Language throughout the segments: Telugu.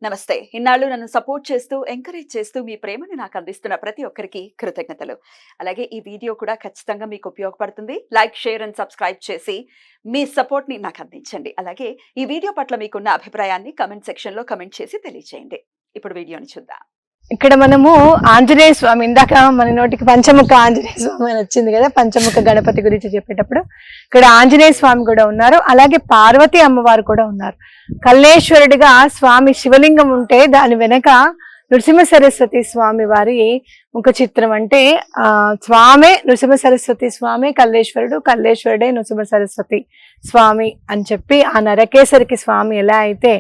నమస్తే. ఇన్నాళ్ళు నన్ను సపోర్ట్ చేస్తూ, ఎంకరేజ్ చేస్తూ మీ ప్రేమని నాకు అందిస్తున్న ప్రతి ఒక్కరికి కృతజ్ఞతలు. అలాగే ఈ వీడియో కూడా ఖచ్చితంగా మీకు ఉపయోగపడుతుంది. లైక్, షేర్ అండ్ సబ్స్క్రైబ్ చేసి మీ సపోర్ట్‌ని నాకు అందించండి. అలాగే ఈ వీడియో పట్ల మీకున్న అభిప్రాయాన్ని కామెంట్ సెక్షన్‌లో కామెంట్ చేసి తెలియజేయండి. ఇప్పుడు వీడియోని చూద్దాం. ఇక్కడ మనము ఆంజనేయ స్వామి, ఇందాక మన నోటికి పంచముఖ ఆంజనేయ స్వామి అని వచ్చింది కదా, పంచముఖ గణపతి గురించి చెప్పేటప్పుడు ఇక్కడ ఆంజనేయ స్వామి కూడా ఉన్నారు, అలాగే పార్వతీ అమ్మవారు కూడా ఉన్నారు. కల్లేశ్వరుడిగా స్వామి శివలింగం ఉంటే దాని వెనక నృసింహ సరస్వతి స్వామి వారి ముఖ చిత్రం. అంటే స్వామి నృసింహ సరస్వతి స్వామి కల్లేశ్వరుడు, కల్లేశ్వరుడే నృసింహ సరస్వతి స్వామి అని చెప్పి ఆ నరకేసరికి స్వామి ఎలా అయితే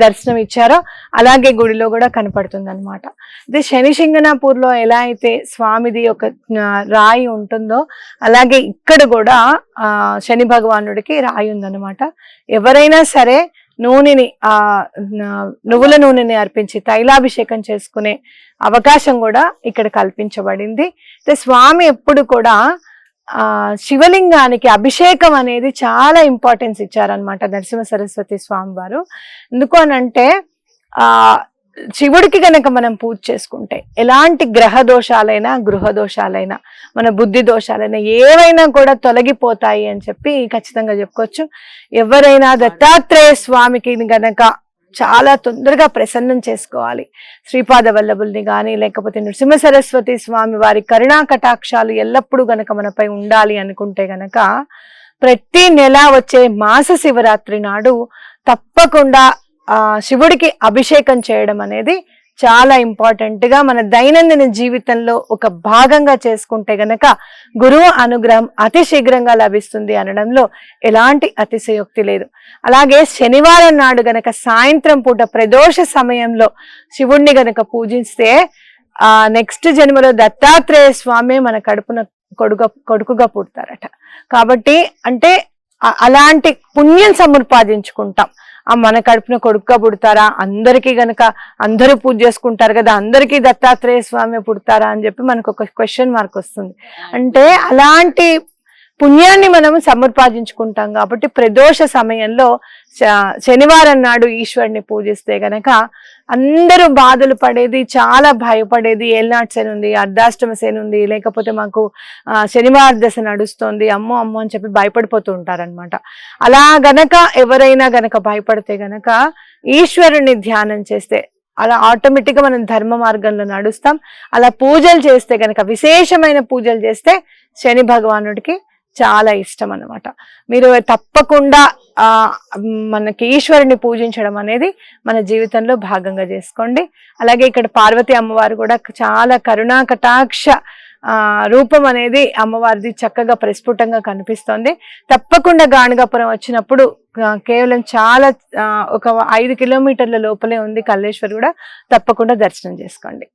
దర్శనం ఇచ్చారో అలాగే గుడిలో కూడా కనపడుతుంది అనమాట. ఇది శనిశింగణాపూర్లో ఎలా అయితే స్వామిది ఒక రాయి ఉంటుందో అలాగే ఇక్కడ కూడా శని భగవానుడికి రాయి ఉందన్నమాట. ఎవరైనా సరే నూనెని నువ్వుల నూనెని అర్పించి తైలాభిషేకం చేసుకునే అవకాశం కూడా ఇక్కడ కల్పించబడింది. స్వామి ఎప్పుడు కూడా శివలింగానికి అభిషేకం అనేది చాలా ఇంపార్టెన్స్ ఇచ్చారనమాట నరసింహ సరస్వతి స్వామి వారు. ఎందుకు అనంటే శివుడికి గనక మనం పూజ చేసుకుంటే ఎలాంటి గ్రహ దోషాలైనా, గృహ దోషాలైనా, మన బుద్ధి దోషాలైనా ఏవైనా కూడా తొలగిపోతాయి అని చెప్పి ఖచ్చితంగా చెప్పుకోవచ్చు. ఎవరైనా దత్తాత్రేయ స్వామికి గనక చాలా తొందరగా ప్రసన్నం చేసుకోవాలి, శ్రీపాద వల్లభుల్ని కానీ లేకపోతే నృసింహ సరస్వతి స్వామి వారి కరుణా కటాక్షాలు ఎల్లప్పుడూ గనక మనపై ఉండాలి అనుకుంటే గనక ప్రతి నెల వచ్చే మాస శివరాత్రి నాడు తప్పకుండా శివుడికి అభిషేకం చేయడం అనేది చాలా ఇంపార్టెంట్ గా మన దైనందిన జీవితంలో ఒక భాగంగా చేసుకుంటే గనక గురువు అనుగ్రహం అతి శీఘ్రంగా లభిస్తుంది అనడంలో ఎలాంటి అతిశయోక్తి లేదు. అలాగే శనివారం నాడు గనక సాయంత్రం పూట ప్రదోష సమయంలో శివుణ్ణి గనక పూజిస్తే నెక్స్ట్ జన్మలో దత్తాత్రేయ స్వామి మన కడుపున కొడుకుగా పుడతారట. కాబట్టి అంటే అలాంటి పుణ్యం సముపాదించుకుంటాం. మన కడుపున కొడుకుగా పుడతారా, అందరికీ గనక అందరూ పూజ చేసుకుంటారు కదా, అందరికీ దత్తాత్రేయ స్వామి పుడతారా అని చెప్పి మనకు ఒక క్వశ్చన్ మార్క్ వస్తుంది. అంటే అలాంటి పుణ్యాన్ని మనం సముపాదించుకుంటాం కాబట్టి ప్రదోష సమయంలో శనివారం నాడు ఈశ్వరుని పూజిస్తే గనక అందరూ బాధలు పడేది, చాలా భయపడేది ఏల్నాటి శని ఉంది, అర్ధాష్టమ శని ఉంది, లేకపోతే మాకు శనివార దశ నడుస్తుంది, అమ్మో అమ్మో అని చెప్పి భయపడిపోతూ ఉంటారనమాట. అలా గనక ఎవరైనా గనక భయపడితే గనక ఈశ్వరుని ధ్యానం చేస్తే అలా ఆటోమేటిక్గా మనం ధర్మ మార్గంలో నడుస్తాం. అలా పూజలు చేస్తే గనక, విశేషమైన పూజలు చేస్తే శని భగవానుడికి చాలా ఇష్టం అన్నమాట. మీరు తప్పకుండా మనకి ఈశ్వరుని పూజించడం అనేది మన జీవితంలో భాగంగా చేసుకోండి. అలాగే ఇక్కడ పార్వతీ అమ్మవారు కూడా చాలా కరుణా కటాక్ష రూపం అనేది అమ్మవారిది చక్కగా ప్రస్ఫుటంగా కనిపిస్తోంది. తప్పకుండా గాణగాపురం వచ్చినప్పుడు కేవలం చాలా ఒక 5 కిలోమీటర్ల లోపలే ఉంది కల్లేశ్వర్ కూడా, తప్పకుండా దర్శనం చేసుకోండి.